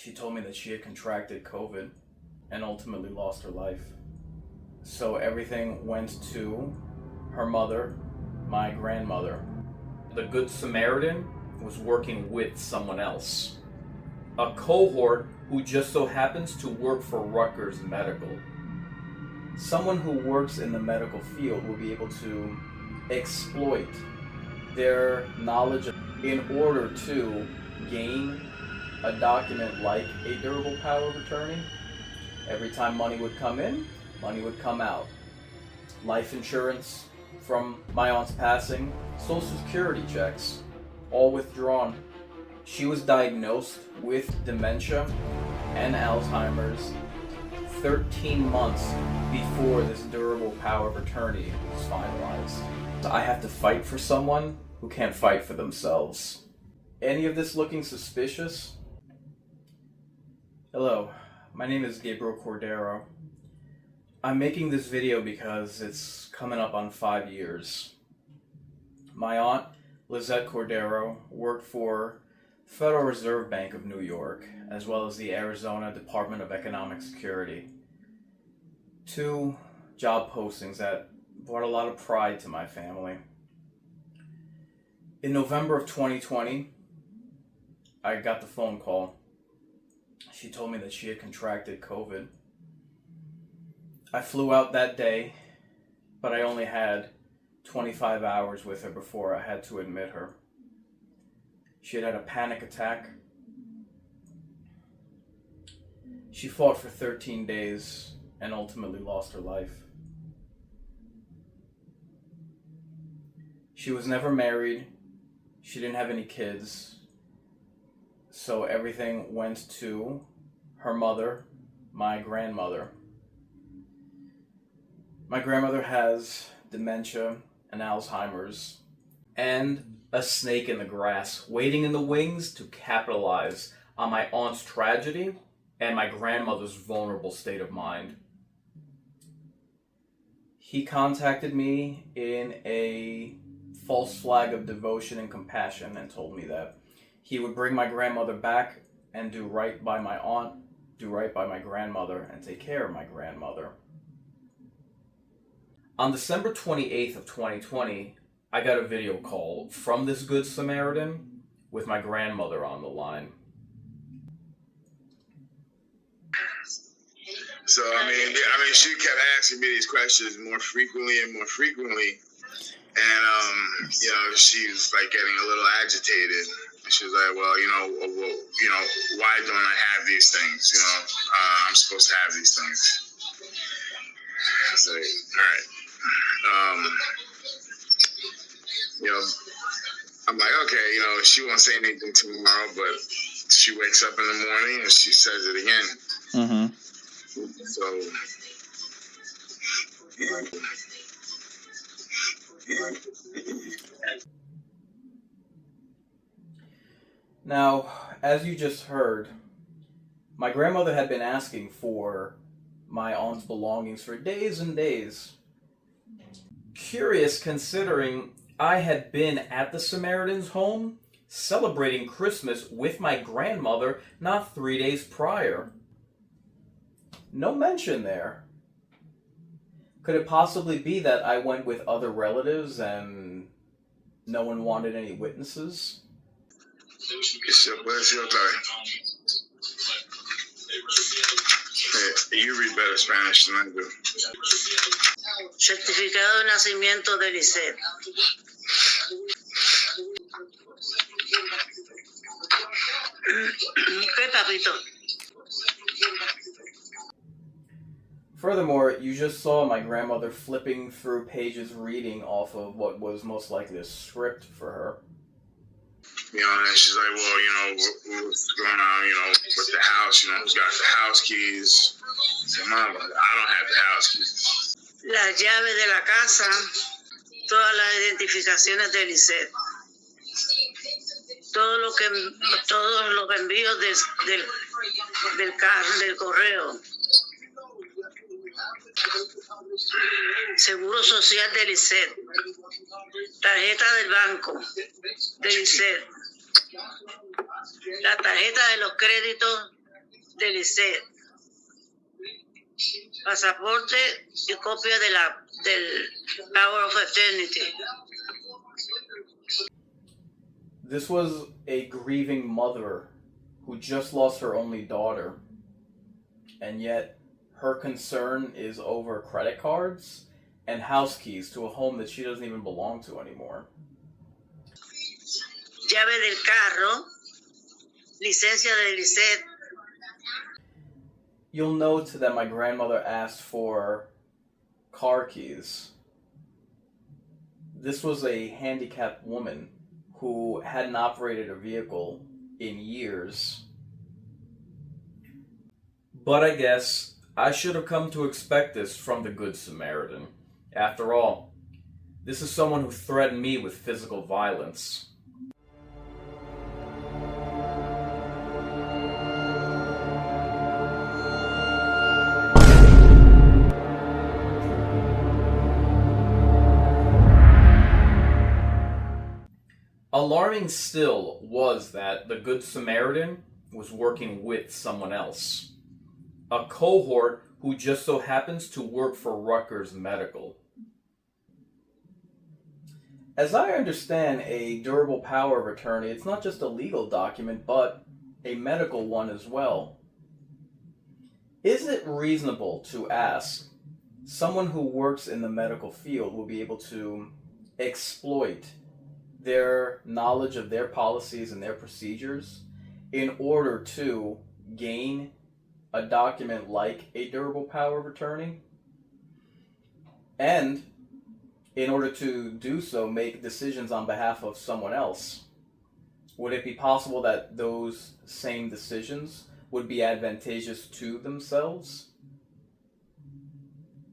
She told me that she had contracted COVID and ultimately lost her life. So everything went to her mother, my grandmother. The Good Samaritan was working with someone else, a cohort who just so happens to work for Rutgers Medical. Someone who works in the medical field will be able to exploit their knowledge in order to gain a document like a durable power of attorney. Every time money would come in, money would come out. Life insurance from my aunt's passing, Social Security checks, all withdrawn. She was diagnosed with dementia and Alzheimer's 13 months before this durable power of attorney was finalized. I have to fight for someone who can't fight for themselves. Any of this looking suspicious? Hello, my name is Gabriel Cordero. I'm making this video because it's coming up on 5 years. My Aunt Lizette Cordero worked for the Federal Reserve Bank of New York, as well as the Arizona Department of Economic Security. 2 job postings that brought a lot of pride to my family. In November of 2020, I got the phone call. She told me that she had contracted COVID. I flew out that day, but I only had 25 hours with her before I had to admit her. She had had a panic attack. She fought for 13 days and ultimately lost her life. She was never married. She didn't have any kids. So everything went to her mother, my grandmother. My grandmother has dementia and Alzheimer's, and a snake in the grass waiting in the wings to capitalize on my aunt's tragedy and my grandmother's vulnerable state of mind. He contacted me in a false flag of devotion and compassion and told me that he would bring my grandmother back and do right by my aunt, do right by my grandmother, and take care of my grandmother. On December 28th of 2020, I got a video call from this Good Samaritan with my grandmother on the line. So, I mean, she kept asking me these questions more frequently and more frequently. And, she was like getting a little agitated. She was like, why don't I have these things? I'm supposed to have these things. I was like, all right. I'm like, okay, she won't say anything tomorrow, but she wakes up in the morning and she says it again. So, Now, as you just heard, my grandmother had been asking for my aunt's belongings for days and days. Curious, considering I had been at the Samaritan's home celebrating Christmas with my grandmother not 3 days prior. No mention there. Could it possibly be that I went with other relatives and no one wanted any witnesses? What's your time? Hey, you read better Spanish than I do. Certificado de nacimiento de Lizette. ¿Qué, papito? Furthermore, you just saw my grandmother flipping through pages reading off of what was most likely a script for her. And she's like, what's going on, with the house, who's got the house keys? I said, Mom, I don't have the house keys. Las llaves de la casa, todas las identificaciones de Lizette. Todos los envíos del correo. Seguro social de Lizette. Tarjeta del banco de Lizette. La tarjeta de los créditos de Lizette, pasaporte y copia del Power of Eternity. This was a grieving mother who just lost her only daughter, and yet her concern is over credit cards and house keys to a home that she doesn't even belong to anymore. Llave del carro, licencia de Lizette. You'll note that my grandmother asked for car keys. This was a handicapped woman who hadn't operated a vehicle in years. But I guess I should have come to expect this from the Good Samaritan. After all, this is someone who threatened me with physical violence. Alarming still was that the Good Samaritan was working with someone else. A cohort who just so happens to work for Rutgers Medical. As I understand, a durable power of attorney, it's not just a legal document, but a medical one as well. Is it reasonable to ask someone who works in the medical field will be able to exploit their knowledge of their policies and their procedures in order to gain a document like a durable power of attorney? And in order to do so, make decisions on behalf of someone else? Would it be possible that those same decisions would be advantageous to themselves?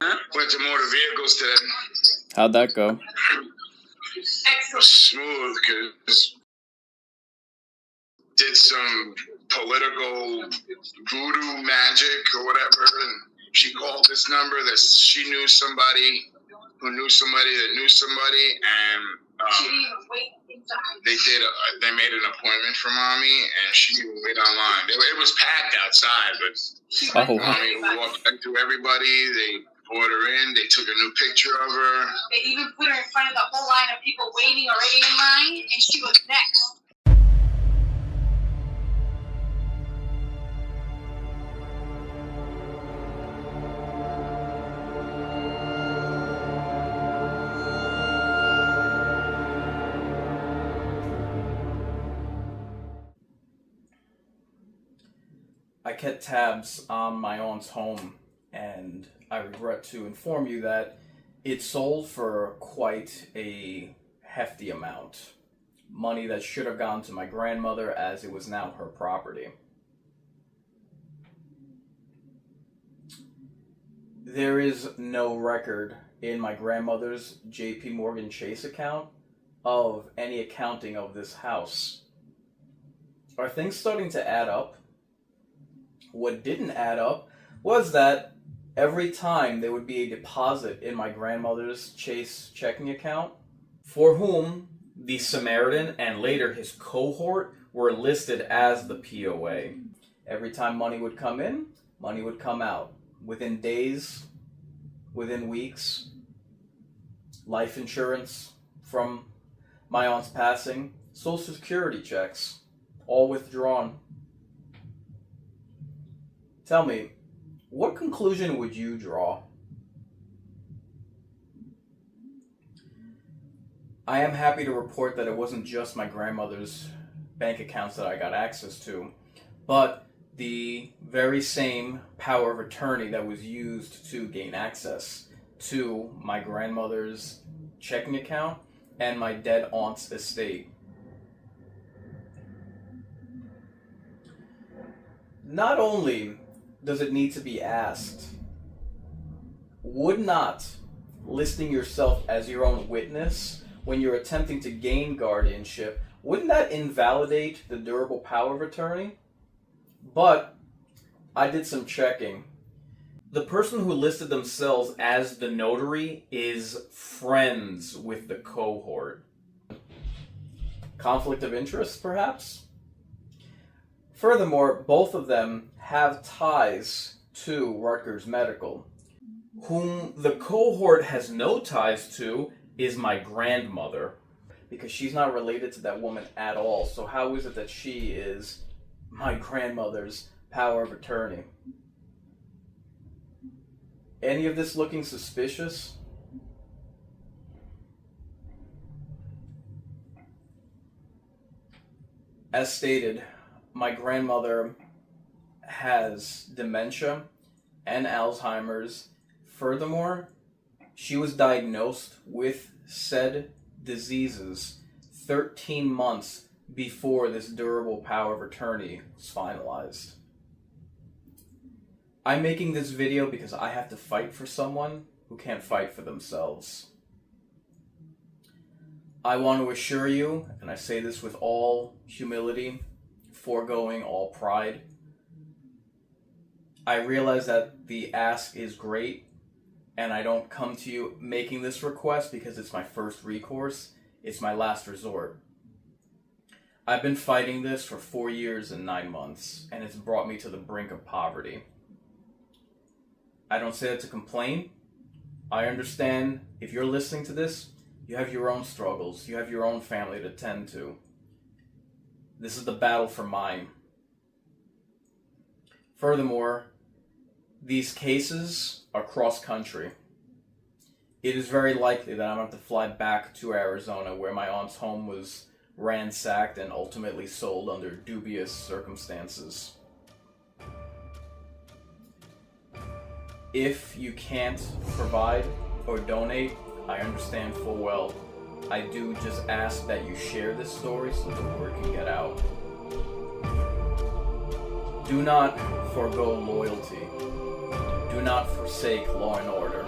Went to motor vehicles today. How'd that go? Smooth, because did some political voodoo magic or whatever, and she called this number that she knew somebody who knew somebody that knew somebody, and they made an appointment for mommy, and she didn't wait online. It was packed outside, but mommy walked back to everybody. They brought her in. They took a new picture of her. They even put her in front of the whole line of people waiting already in line, and she was next. I kept tabs on my aunt's home, and I regret to inform you that it sold for quite a hefty amount. Money that should have gone to my grandmother, as it was now her property. There is no record in my grandmother's J.P. Morgan Chase account of any accounting of this house. Are things starting to add up? What didn't add up was that every time there would be a deposit in my grandmother's Chase checking account, for whom the Samaritan and later his cohort were listed as the POA. Every time money would come in, money would come out. Within days, within weeks, life insurance from my aunt's passing, Social Security checks, all withdrawn. Tell me, what conclusion would you draw? I am happy to report that it wasn't just my grandmother's bank accounts that I got access to, but the very same power of attorney that was used to gain access to my grandmother's checking account and my dead aunt's estate. Not only does it need to be asked, would not listing yourself as your own witness when you're attempting to gain guardianship, wouldn't that invalidate the durable power of attorney? But I did some checking. The person who listed themselves as the notary is friends with the cohort. Conflict of interest, perhaps? Furthermore, both of them have ties to Rutgers Medical. Whom the cohort has no ties to is my grandmother, because she's not related to that woman at all. So how is it that she is my grandmother's power of attorney? Any of this looking suspicious? As stated, my grandmother has dementia and Alzheimer's. Furthermore, she was diagnosed with said diseases 13 months before this durable power of attorney was finalized. I'm making this video because I have to fight for someone who can't fight for themselves. I want to assure you, and I say this with all humility, foregoing all pride, I realize that the ask is great, and I don't come to you making this request because it's my first recourse, it's my last resort. I've been fighting this for 4 years and 9 months, and it's brought me to the brink of poverty. I don't say that to complain. I understand if you're listening to this, you have your own struggles, you have your own family to tend to. This is the battle for mine. Furthermore, these cases are cross-country. It is very likely that I'm going to have to fly back to Arizona, where my aunt's home was ransacked and ultimately sold under dubious circumstances. If you can't provide or donate, I understand full well. I do just ask that you share this story so the word can get out. Do not forego loyalty. Do not forsake law and order.